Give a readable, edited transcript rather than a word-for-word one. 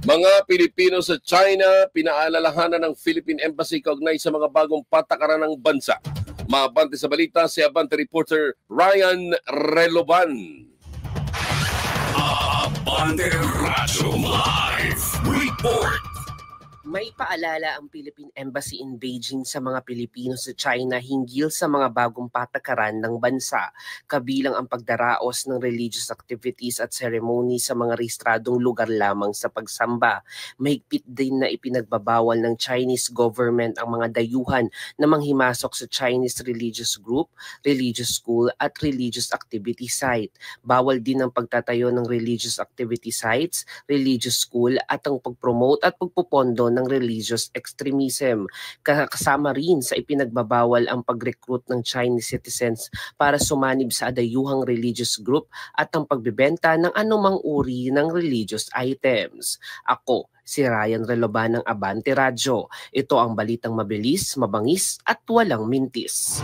Mga Pilipino sa China, pinaalalahanan ng Philippine Embassy kaugnay sa mga bagong patakaran ng bansa. Maabante sa balita si Abante reporter Ryan Reloban. Abante Radyo Live Report. May paalala ang Philippine Embassy in Beijing sa mga Pilipino sa China hinggil sa mga bagong patakaran ng bansa, kabilang ang pagdaraos ng religious activities at ceremony sa mga rehistradong lugar lamang sa pagsamba. Mahigpit din na ipinagbabawal ng Chinese government ang mga dayuhan na manghimasok sa Chinese religious group, religious school at religious activity site. Bawal din ang pagtatayo ng religious activity sites, religious school at ang pagpromote at pagpupondo ng religious extremism. Kasama rin sa ipinagbabawal ang pag-recruit ng Chinese citizens para sumanib sa dayuhang religious group at ang pagbebenta ng anumang uri ng religious items. Ako, si Ryan Reloban ng Abante Radyo. Ito ang balitang mabilis, mabangis at walang mintis.